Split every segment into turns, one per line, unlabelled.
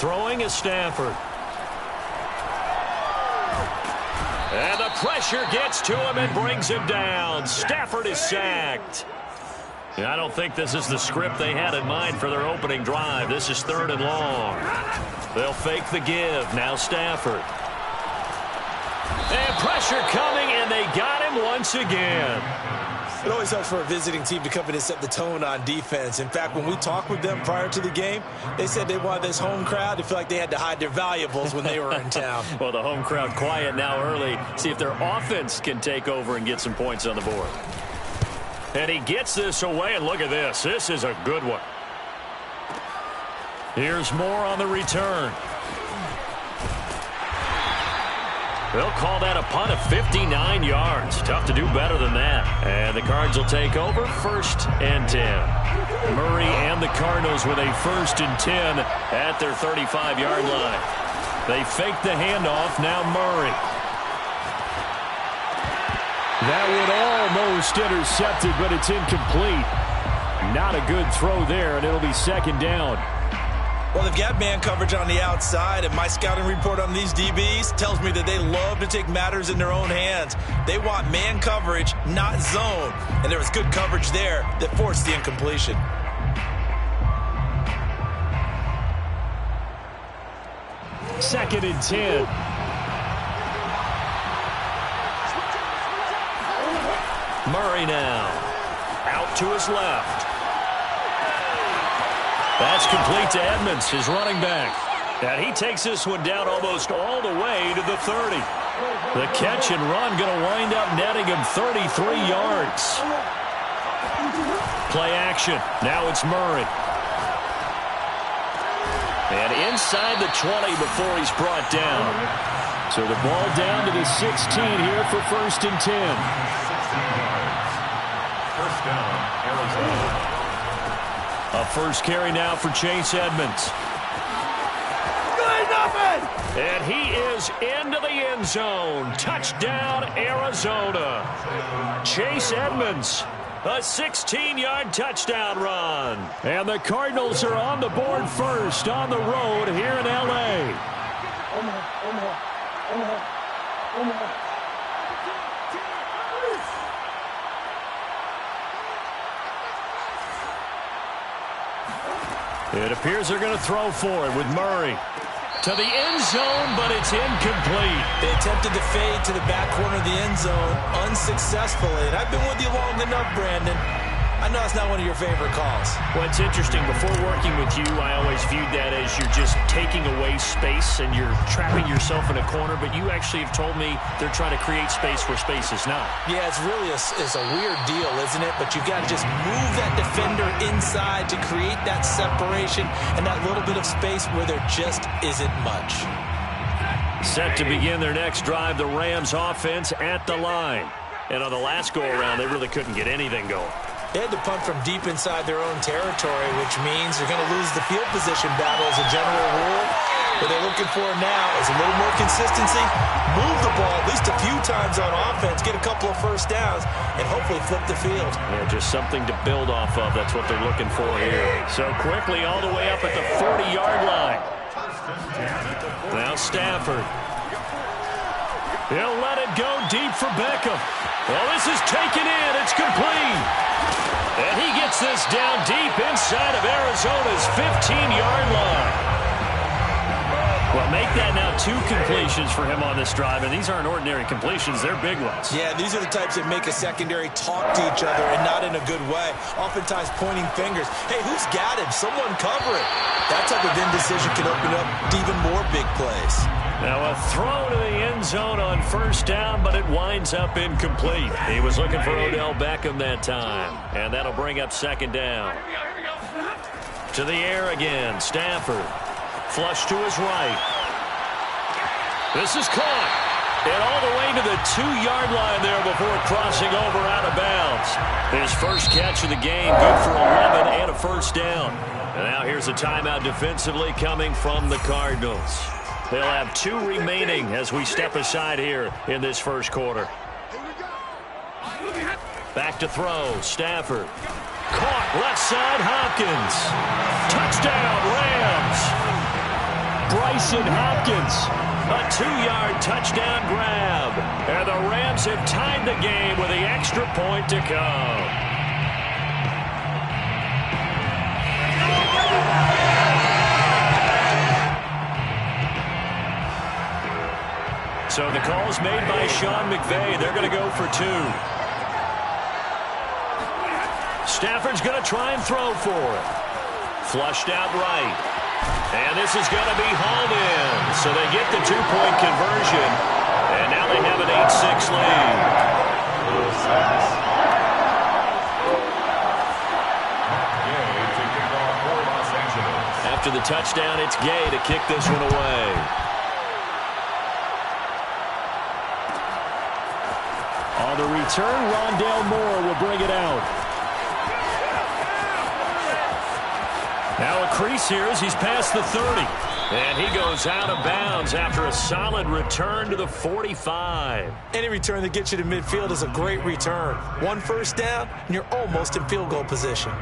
Throwing is Stafford. And the pressure gets to him and brings him down. Stafford is sacked. I don't think this is the script they had in mind for their opening drive. This is 3rd and long. They'll fake the give. Now Stafford. And pressure coming, and they got him once again.
It always helps for a visiting team to come in and set the tone on defense. In fact, when we talked with them prior to the game, they said they wanted this home crowd to feel like they had to hide their valuables when they were in town.
Well, the home crowd quiet now early. See if their offense can take over and get some points on the board. And he gets this away, and look at this. This is a good one. Here's more on the return. They'll call that a punt of 59 yards. Tough to do better than that. And the Cards will take over 1st and 10. Murray and the Cardinals with a 1st and 10 at their 35-yard line. They fake the handoff. Now Murray.
That one almost intercepted, but it's incomplete. Not a good throw there, and it'll be 2nd down.
Well, they've got man coverage on the outside, and my scouting report on these DBs tells me that they love to take matters in their own hands. They want man coverage, not zone. And there was good coverage there that forced the incompletion.
Second and 10.
Murray now. Out to his left. That's complete to Edmonds, his running back. And he takes this one down almost all the way to the 30. The catch and run going to wind up netting him 33 yards. Play action. Now it's Murray. And inside the 20 before he's brought down.
So the ball down to the 16 here for 1st and 10.
First down, Arizona.
A first carry now for Chase Edmonds. And he is into the end zone. Touchdown, Arizona. Chase Edmonds, a 16-yard touchdown run.
And the Cardinals are on the board first on the road here in L.A.
It appears they're going to throw for it with Murray. To the end zone, but it's incomplete.
They attempted to fade to the back corner of the end zone unsuccessfully. And I've been with you long enough, Brandon. I know it's not one of your favorite calls.
Well, it's interesting. Before working with you, I always viewed that as you're just taking away space and you're trapping yourself in a corner. But you actually have told me they're trying to create space where space is not.
Yeah, it's really it's a weird deal, isn't it? But you've got to just move that defender inside to create that separation and that little bit of space where there just isn't much.
Set to begin their next drive, the Rams offense at the line. And on the last go-around, they really couldn't get anything going.
They had to punt from deep inside their own territory, which means they're going to lose the field position battle as a general rule. What they're looking for now is a little more consistency, move the ball at least a few times on offense, get a couple of first downs, and hopefully flip the field.
Yeah, just something to build off of. That's what they're looking for here. So quickly all the way up at the 40-yard line. Now Stafford. He'll let it go deep for Beckham. Well, this is taken in. It's complete. And he gets this down deep inside of Arizona's 15-yard line. Well, make that now 2 completions for him on this drive, and these aren't ordinary completions. They're big ones.
Yeah, these are the types that make a secondary talk to each other and not in a good way. Oftentimes pointing fingers. Hey, who's got him? Someone cover it. That type of indecision can open up even more big plays.
Now a throw to the end zone on first down, but it winds up incomplete. He was looking for Odell Beckham that time, and that'll bring up second down. To the air again, Stafford. Flush to his right. This is caught. And all the way to the 2-yard line there before crossing over out of bounds. His first catch of the game, good for 11 and a first down. And now here's a timeout defensively coming from the Cardinals. They'll have 2 remaining as we step aside here in this first quarter. Back to throw, Stafford. Caught left side, Hopkins. Touchdown, Rams.
DeAndre Hopkins.
A 2-yard touchdown grab. And the Rams have tied the game with the extra point to come. So the call's made by Sean McVay. They're going to go for 2. Stafford's going to try and throw for it. Flushed out right. And this is going to be hauled in. So they get the 2-point conversion. And now they have an 8-6 lead. After the touchdown, it's Gay to kick this one away.
On the return, Rondale Moore will bring it out. Now a crease here as he's past the 30.
And he goes out of bounds after a solid return to the 45.
Any return that gets you to midfield is a great return. 1 first down, and you're almost in field goal position.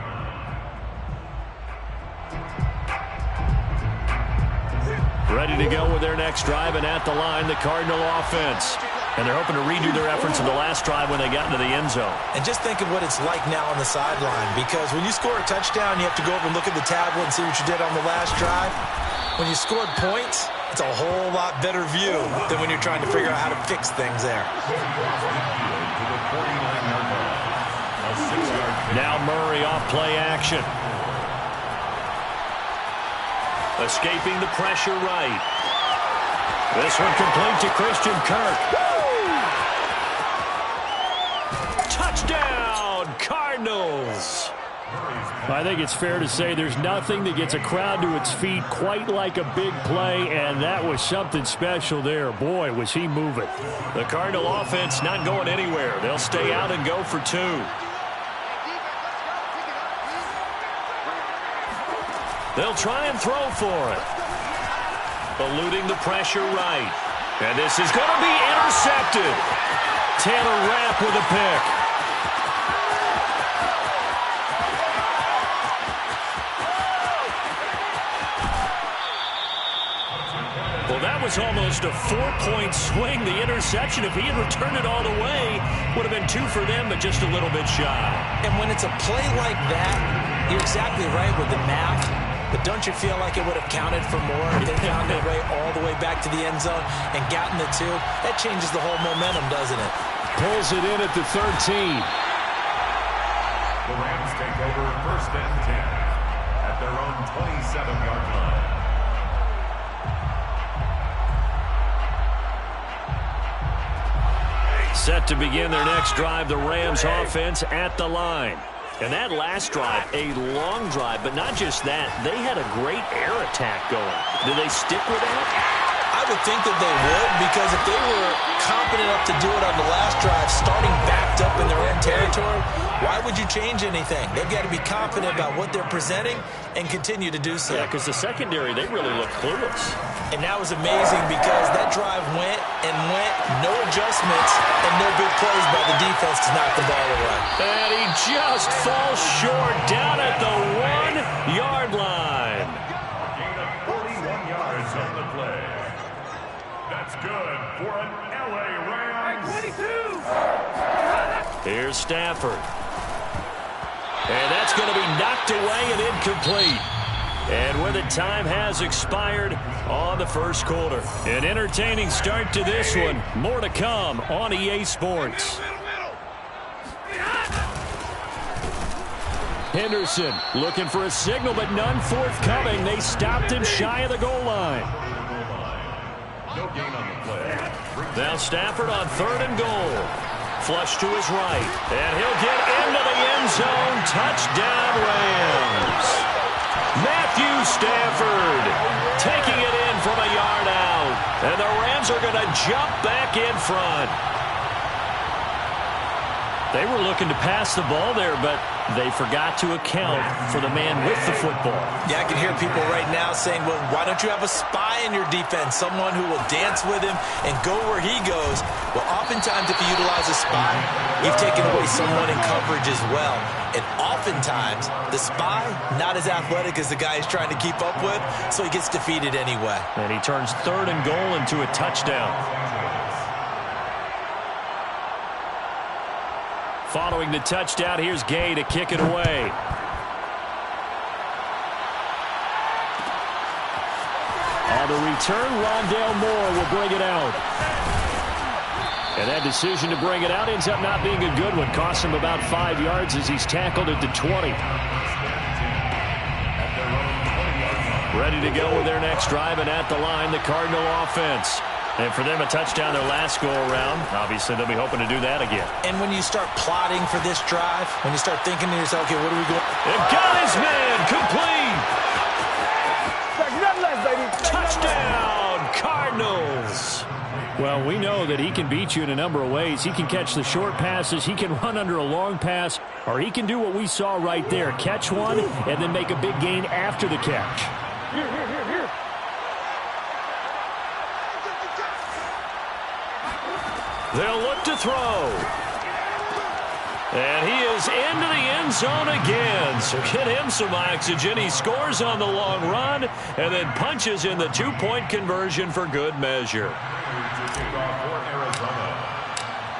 Ready to go with their next drive, and at the line, the Cardinal offense. And they're hoping to redo their efforts in the last drive when they got into the end zone.
And just think of what it's like now on the sideline, because when you score a touchdown, you have to go over and look at the tablet and see what you did on the last drive. When you scored points, it's a whole lot better view than when you're trying to figure out how to fix things there.
Now Murray off play action. Escaping the pressure right. This one complete to Christian Kirk. Touchdown, Cardinals.
I think it's fair to say there's nothing that gets a crowd to its feet quite like a big play, and that was something special there. Boy, was he moving.
The Cardinal offense not going anywhere. They'll stay out and go for 2. They'll try and throw for it. Eluding the pressure right. And this is going to be intercepted. Taylor Rapp with a pick. Well, that was almost a 4-point swing. The interception, if he had returned it all the way, would have been 2 for them, but just a little bit shy.
And when it's a play like that, you're exactly right with the math. But don't you feel like it would have counted for more if they found their way all the way back to the end zone and gotten the 2? That changes the whole momentum, doesn't it?
Pulls it in at the 13.
The Rams take over 1st and 10 at their own 27-yard line.
Set to begin their next drive, the Rams offense at the line. And that last drive, a long drive, but not just that. They had a great air attack going. Do they stick with that?
I would think that they would, because if they were competent enough to do it on the last drive, starting backed up in their own territory, why would you change anything? They've got to be confident about what they're presenting and continue to do so.
Yeah, because the secondary, they really look clueless.
And that was amazing because that drive went and went, no adjustments, and no big plays by the defense to knock the ball away.
And he just falls short down at the 1-yard line.
Gain of 41 yards on the play. That's good for an LA Rams. 22.
Here's Stafford. And that's going to be knocked away and incomplete. And with it, time has expired on the first quarter. An entertaining start to this one. More to come on EA Sports.
Henderson looking for a signal, but none forthcoming. They stopped him shy of the goal line.
No gain on the play.
Now Stafford on 3rd and goal. Flush to his right. And he'll get into the end zone. Touchdown, Rams. Matthew Stafford taking it in from a yard out. And the Rams are going to jump back in front. They were looking to pass the ball there, but they forgot to account for the man with the football.
Yeah, I can hear people right now saying, well, why don't you have a spy in your defense, someone who will dance with him and go where he goes? Well, oftentimes if you utilize a spy, you've taken away someone in coverage as well. And oftentimes, the spy, not as athletic as the guy he's trying to keep up with, so he gets defeated anyway.
And he turns 3rd and goal into a touchdown. Following the touchdown, here's Gay to kick it away. On the return, Rondale Moore will bring it out. And that decision to bring it out ends up not being a good one. Costs him about 5 yards as he's tackled at the 20. Ready to go with their next drive, and at the line, the Cardinal offense. And for them, a touchdown their last go-around. Obviously, they'll be hoping to do that again.
And when you start plotting for this drive, when you start thinking to yourself, okay, what are we going?
It got his man complete. Touchdown, Cardinals. Well, we know that he can beat you in a number of ways. He can catch the short passes, he can run under a long pass, or he can do what we saw right there, catch one and then make a big gain after the catch.
Here.
They'll look to throw. And he is into the end zone again. So get him some oxygen. He scores on the long run and then punches in the 2-point conversion for good measure.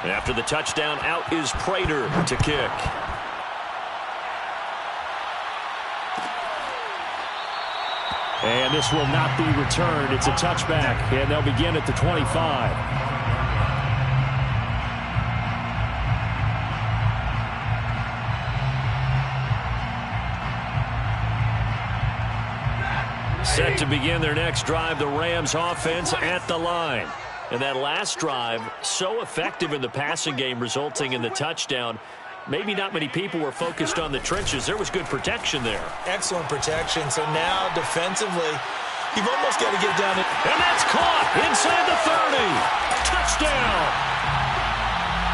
After the touchdown, out is Prater to kick.
And this will not be returned. It's a touchback, and they'll begin at the 25.
Set to begin their next drive, the Rams offense at the line. And that last drive, so effective in the passing game, resulting in the touchdown. Maybe not many people were focused on the trenches. There was good protection there.
Excellent protection. So now, defensively, you've almost got to get down to...
And that's caught inside the 30. Touchdown.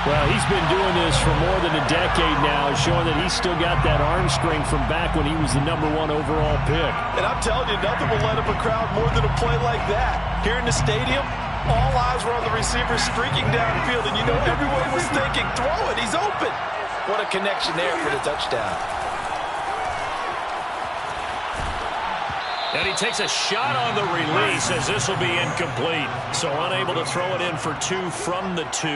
Well, he's been doing this for more than a decade now, showing that he's still got that arm strength from back when he was the #1 overall pick.
And I'm telling you, nothing will light up a crowd more than a play like that. Here in the stadium, all eyes were on the receiver streaking downfield, and you know everyone was thinking, throw it, he's open. What a connection there for the touchdown.
And he takes a shot on the release as this will be incomplete. So unable to throw it in for 2 from the 2.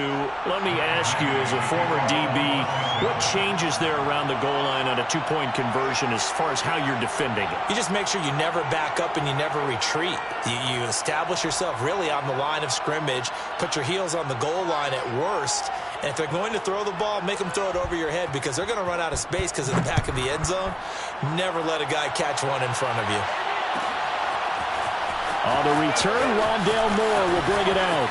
Let me ask you, as a former DB, what changes there around the goal line on a 2-point conversion as far as how you're defending it?
You just make sure you never back up and you never retreat. You establish yourself really on the line of scrimmage, put your heels on the goal line at worst, and if they're going to throw the ball, make them throw it over your head because they're going to run out of space because of the back of the end zone. Never let a guy catch one in front of you.
On the return, Rondale Moore will bring it out.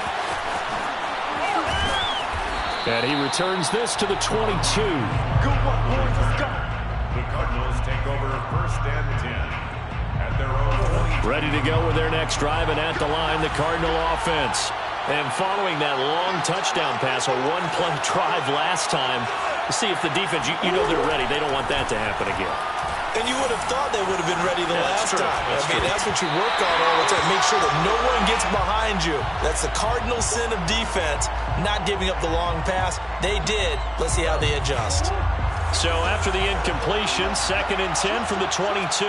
And he returns this to the 22.
Good one, boys. Let's go. The Cardinals take over 1st and 10 at their own 20.
Ready to go with their next drive, and at the line, the Cardinal offense. And following that long touchdown pass, a 1-play drive last time, see if the defense, you know they're ready. They don't want that to happen again.
And you would have thought they would have been ready the last time. That's what you work on all the time. Make sure that no one gets behind you. That's the cardinal sin of defense, not giving up the long pass. They did. Let's see how they adjust.
So after the incompletion, 2nd and 10 from the 22.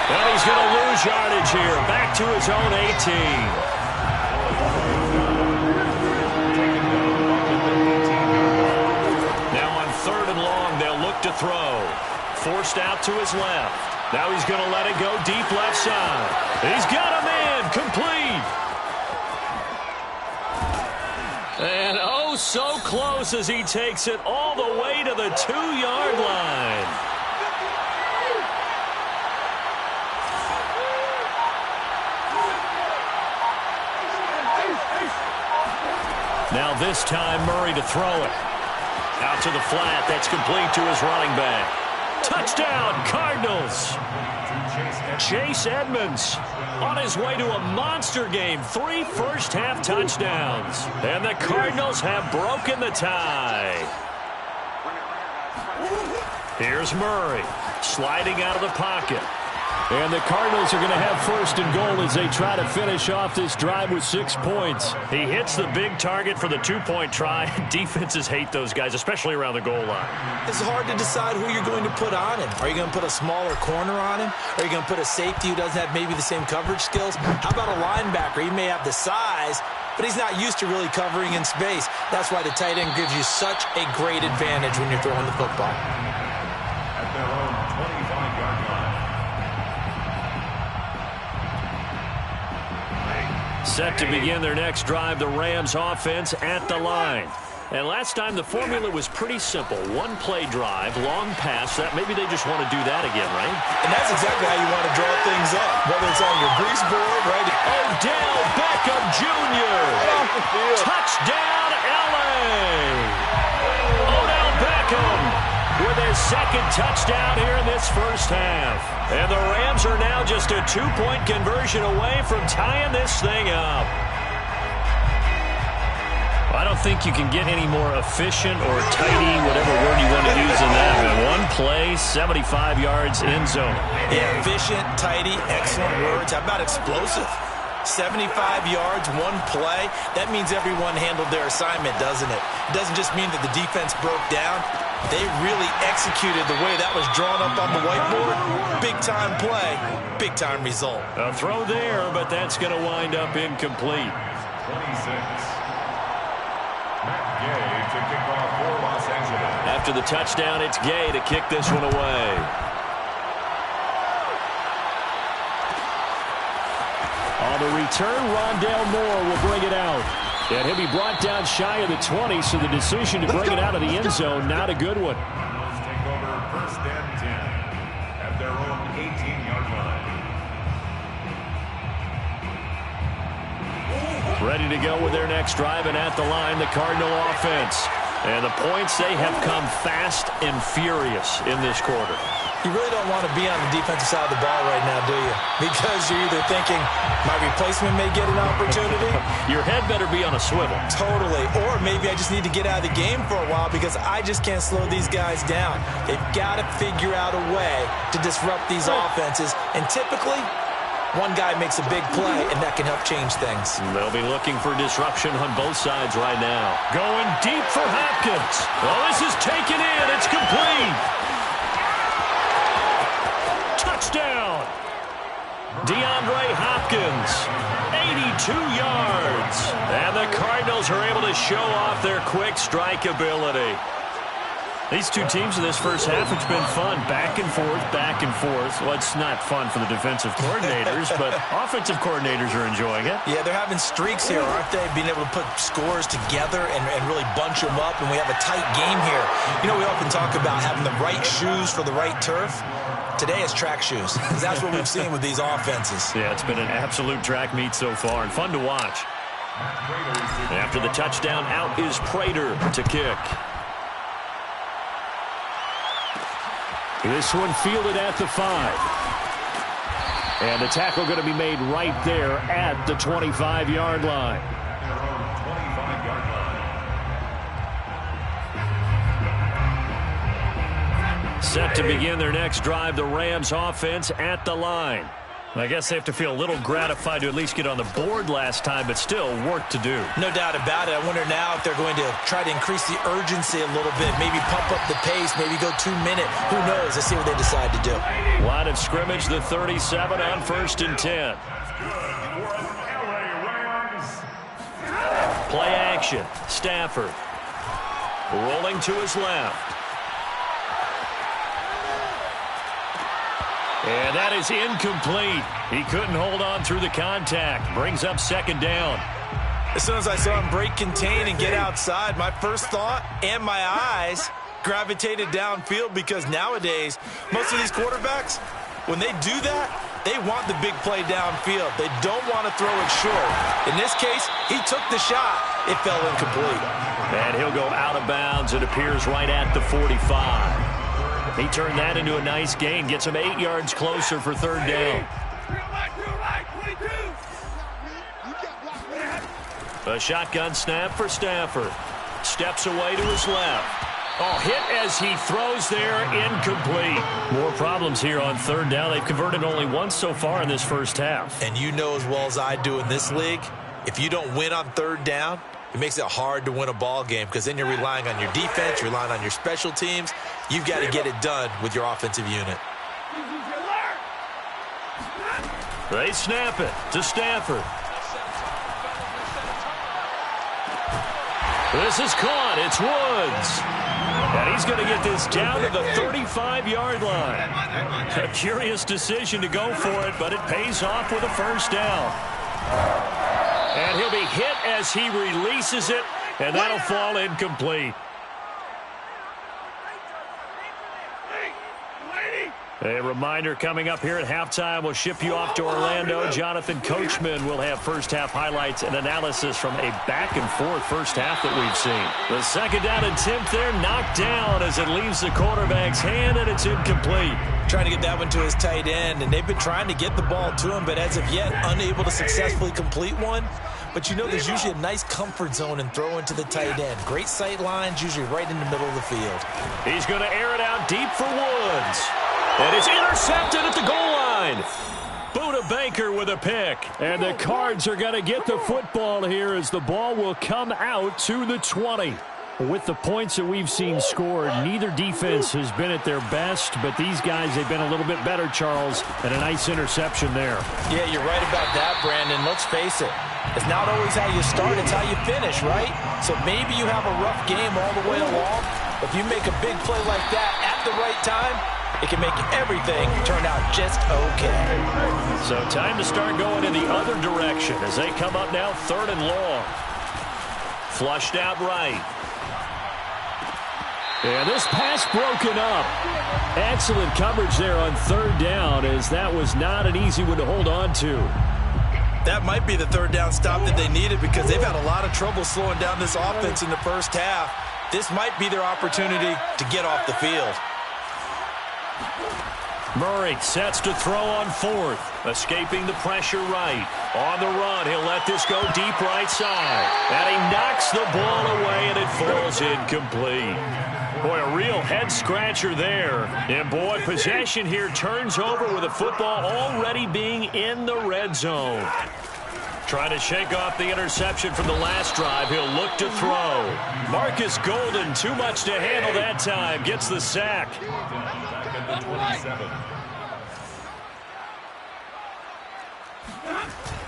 Well, he's going to lose yardage here. Back to his own 18. To throw. Forced out to his left. Now he's going to let it go deep left side. He's got a man complete. And oh, so close as he takes it all the way to the 2-yard line. Now this time Murray to throw it. Out to the flat. That's complete to his running back. Touchdown, Cardinals. Chase Edmonds on his way to a monster game. 3 first-half touchdowns. And the Cardinals have broken the tie. Here's Murray sliding out of the pocket.
And the Cardinals are going to have first and goal as they try to finish off this drive with 6 points.
He hits the big target for the 2-point try. Defenses hate those guys, especially around the goal line.
It's hard to decide who you're going to put on him. Are you going to put a smaller corner on him? Are you going to put a safety who doesn't have maybe the same coverage skills? How about a linebacker? He may have the size, but he's not used to really covering in space. That's why the tight end gives you such a great advantage when you're throwing the football.
At their own 25-yard line.
Set to begin their next drive, the Rams offense at the line. And last time the formula was pretty simple. One play drive, long pass. That maybe they just want to do that again, right?
And that's exactly how you want to draw things up, whether it's on your grease board, right?
Odell Beckham Jr. Touchdown, L.A. Odell Beckham with his second touchdown here in this first half. And the Rams are now just a 2-point conversion away from tying this thing up. I don't think you can get any more efficient or tidy, whatever word you want to use in that. One play, 75 yards, end zone.
Yeah, efficient, tidy, excellent words. How about explosive? 75 yards, one play. That means everyone handled their assignment, doesn't it? It doesn't just mean that the defense broke down. They really executed the way that was drawn up on the whiteboard. Big-time play, big-time result.
A throw there, but that's going to wind up incomplete.
26. Matt Gay to kick off for Los Angeles.
After the touchdown, it's Gay to kick this one away.
On the return, Rondale Moore will bring it out. And he'll be brought down shy of the 20, so the decision to bring it out of the end zone, not a good one.
Let's take over first and 10 at their own 18-yard line.
Ready to go with their next drive, and at the line, the Cardinal offense. And the points, they have come fast and furious in this quarter.
You really don't want to be on the defensive side of the ball right now, do you? Because you're either thinking, my replacement may get an opportunity.
Your head better be on a swivel.
Totally. Or maybe I just need to get out of the game for a while because I just can't slow these guys down. They've got to figure out a way to disrupt these offenses. And typically, one guy makes a big play, and that can help change things.
They'll be looking for disruption on both sides right now. Going deep for Hopkins. Oh, this is taken in. It's complete. Touchdown. DeAndre Hopkins, 82 yards. And the Cardinals are able to show off their quick strike ability. These two teams in this first half, it's been fun. Back and forth, back and forth. Well, it's not fun for the defensive coordinators, but offensive coordinators are enjoying it.
Yeah, they're having streaks here, aren't they? Being able to put scores together and really bunch them up, and we have a tight game here. You know, we often talk about having the right shoes for the right turf. Today is track shoes. That's what we've seen with these offenses.
Yeah, it's been an absolute track meet so far, and fun to watch. After the touchdown, out is Prater to kick.
This one fielded at the 5. And the tackle going to be made right there at the 25-yard line.
Their own 25-yard line.
Set to begin their next drive, the Rams offense at the line. I guess they have to feel a little gratified to at least get on the board last time, but still work to do.
No doubt about it. I wonder now if they're going to try to increase the urgency a little bit, maybe pump up the pace, maybe go 2-minute. Who knows? Let's see what they decide to do.
Line of scrimmage, the 37 on first and 10. Play action. Stafford rolling to his left. And that is incomplete. He couldn't hold on through the contact. Brings up second down.
As soon as I saw him break contain and get outside, my first thought and my eyes gravitated downfield because nowadays, most of these quarterbacks, when they do that, they want the big play downfield. They don't want to throw it short. In this case, he took the shot. It fell incomplete.
And he'll go out of bounds. It appears right at the 45. He turned that into a nice gain. Gets him 8 yards closer for third down. A shotgun snap for Stafford. Steps away to his left. Oh, hit as he throws there, incomplete. More problems here on third down. They've converted only once so far in this first half.
And you know as well as I do in this league, if you don't win on third down, it makes it hard to win a ball game because then you're relying on your defense, you're relying on your special teams. You've got to get it done with your offensive unit.
They snap it to Stafford. This is caught. It's Woods. And he's going to get this down to the 35-yard line. A curious decision to go for it, but it pays off with a first down. And he'll be hit as he releases it, and that'll fall incomplete. A reminder coming up here at halftime, we'll ship you off to Orlando. Jonathan Coachman will have first-half highlights and analysis from a back-and-forth first half that we've seen. The second down and 10th there, knocked down as it leaves the quarterback's hand, and it's incomplete.
Trying to get that one to his tight end, and they've been trying to get the ball to him, but as of yet, unable to successfully complete one. But you know there's usually a nice comfort zone and throw into the tight end. Great sight lines, usually right in the middle of the field.
He's going to air it out deep for Woods. And it's intercepted at the goal line. Buda Baker with a pick. And the Cards are going to get the football here as the ball will come out to the 20. With the points that we've seen scored, neither defense has been at their best, but these guys, they've been a little bit better, Charles, and a nice interception there.
Yeah, you're right about that, Brandon. Let's face it. It's not always how you start, it's how you finish, right? So maybe you have a rough game all the way along. If you make a big play like that at the right time, it can make everything turn out just okay.
So time to start going in the other direction as they come up now third and long. Flushed out right. And this pass broken up. Excellent coverage there on third down as that was not an easy one to hold on to.
That might be the third down stop that they needed because they've had a lot of trouble slowing down this offense in the first half. This might be their opportunity to get off the field.
Murray sets to throw on fourth. Escaping the pressure right. On the run, he'll let this go deep right side. And he knocks the ball away, and it falls incomplete. Boy, a real head-scratcher there. And, boy, possession here turns over with the football already being in the red zone. Trying to shake off the interception from the last drive. He'll look to throw. Marcus Golden, too much to handle that time. Gets the sack.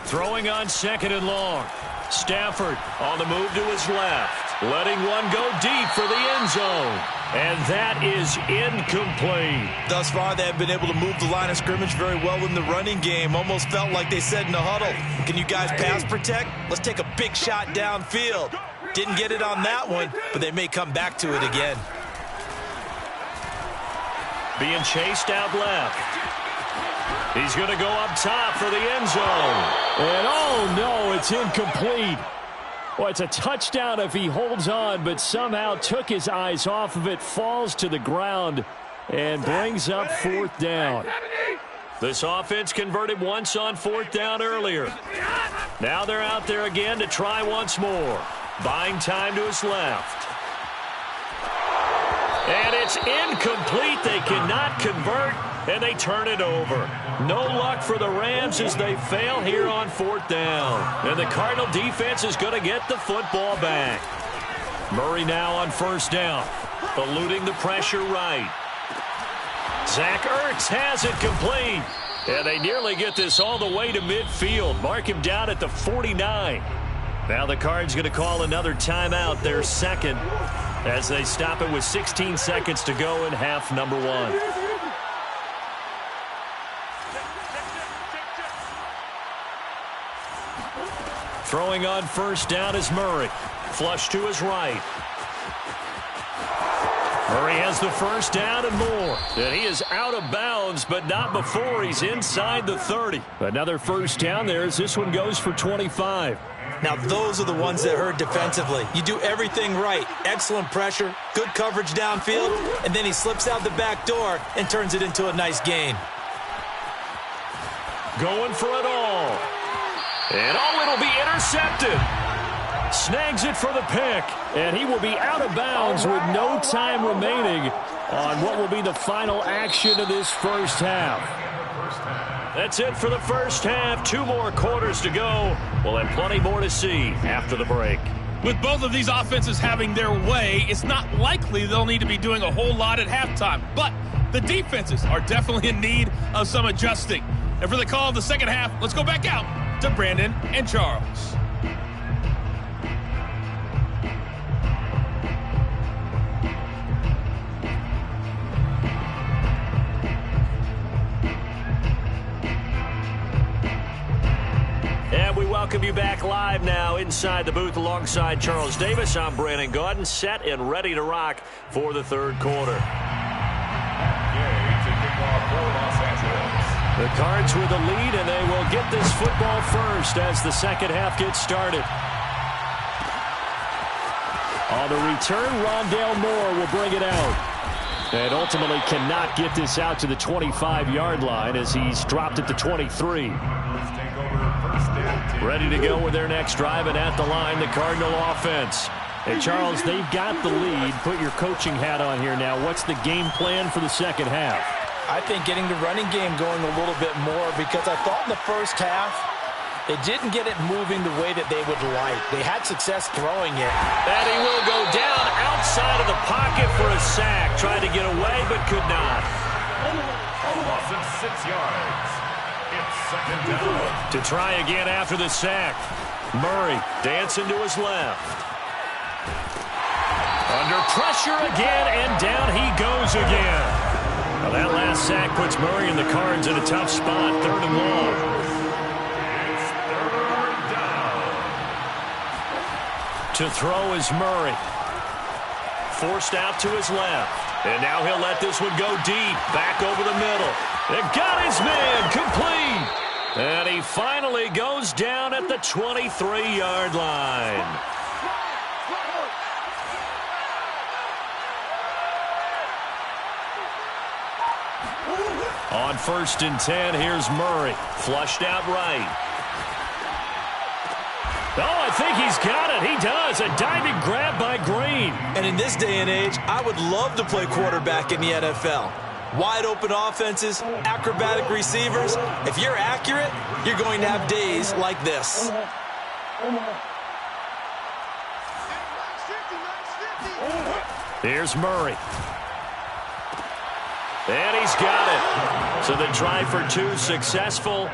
Throwing on second and long. Stafford on the move to his left. Letting one go deep for the end zone. And that is incomplete.
Thus far, they have been able to move the line of scrimmage very well in the running game. Almost felt like they said in the huddle, can you guys pass protect? Let's take a big shot downfield. Didn't get it on that one, but they may come back to it again.
Being chased out left. He's going to go up top for the end zone. And oh no, it's incomplete. Well, it's a touchdown if he holds on, but somehow took his eyes off of it, falls to the ground, and brings up fourth down. This offense converted once on fourth down earlier. Now they're out there again to try once more. Buying time to his left. And it's incomplete. They cannot convert, and they turn it over. No luck for the Rams as they fail here on fourth down. And the Cardinal defense is going to get the football back. Murray now on first down, eluding the pressure right. Zach Ertz has it complete. And they nearly get this all the way to midfield. Mark him down at the 49. Now the Cards going to call another timeout, their second, as they stop it with 16 seconds to go in half number one. Throwing on first down is Murray. Flush to his right. Murray has the first down and more. And he is out of bounds, but not before he's inside the 30. Another first down there as this one goes for 25.
Now, those are the ones that hurt defensively. You do everything right. Excellent pressure, good coverage downfield, and then he slips out the back door and turns it into a nice gain.
Going for it all. And it'll be intercepted.
snags it for the pick. And he will be out of bounds with no time remaining on what will be the final action of this first half.
That's it for the first half. 2 more quarters to go. We'll have plenty more to see after the break.
With both of these offenses having their way, it's not likely they'll need to be doing a whole lot at halftime. But the defenses are definitely in need of some adjusting. And for the call of the second half, let's go back out to Brandon and Charles.
And we welcome you back live now inside the booth alongside Charles Davis. I'm Brandon Gaudin, set and ready to rock for the third quarter. The Cards with the lead, and they will get this football first as the second half gets started.
On the return, Rondale Moore will bring it out. And ultimately cannot get this out to the 25-yard line as he's dropped at the 23.
Ready to go with their next drive, and at the line, the Cardinal offense.
Hey, Charles, they've got the lead. Put your coaching hat on here now. What's the game plan for the second half?
I think getting the running game going a little bit more, because I thought in the first half they didn't get it moving the way that they would like. They had success throwing it.
And he will go down outside of the pocket for a sack. Tried to get away, but could not.
A loss of 6 yards. It's second down.
To try again after the sack. Murray dancing to his left. Under pressure again, and down he goes again. Well, that last sack puts Murray and the Cards in a tough spot, 3rd and long.
It's 3rd down.
To throw is Murray. Forced out to his left. And now he'll let this one go deep, back over the middle. And got his man, complete. And he finally goes down at the 23-yard line. On 1st and 10, here's Murray. Flushed out right. Oh, I think he's got it. He does. A diving grab by Green.
And in this day and age, I would love to play quarterback in the NFL. Wide open offenses, acrobatic receivers. If you're accurate, you're going to have days like this.
Here's Murray. And he's got it. So the try for 2 successful.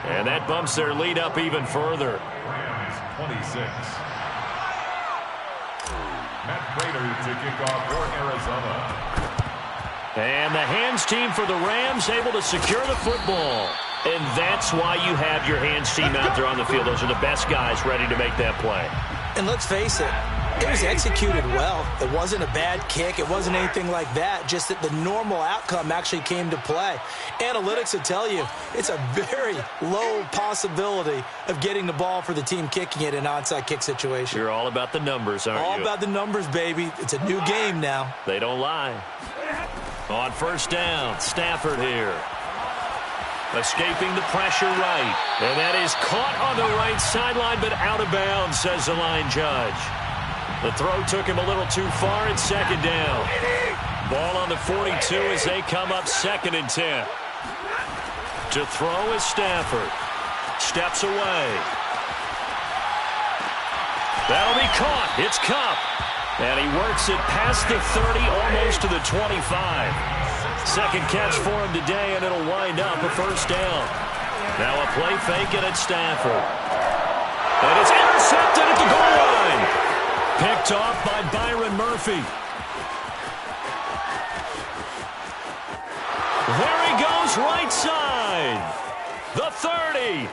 And that bumps their lead up even further.
26. Matt Prater to kick off for Arizona.
And the hands team for the Rams able to secure the football. And that's why you have your hands team out there on the field. Those are the best guys ready to make that play.
And let's face it, it was executed well. It wasn't a bad kick. It wasn't anything like that. Just that the normal outcome actually came to play. Analytics will tell you it's a very low possibility of getting the ball for the team kicking it in an onside kick situation.
You're all about the numbers, aren't you?
All about the numbers, baby. It's a new game now.
They don't lie. On 1st down, Stafford here. Escaping the pressure right. And that is caught on the right sideline, but out of bounds, says the line judge. The throw took him a little too far at 2nd down. Ball on the 42 as they come up 2nd and 10. To throw is Stafford. Steps away. That'll be caught. It's Kupp. And he works it past the 30, almost to the 25. Second catch for him today, and it'll wind up a 1st down. Now a play fake, and it's Stafford. And it's intercepted at the goal line. Picked off by Byron Murphy. There he goes, right side. The 30.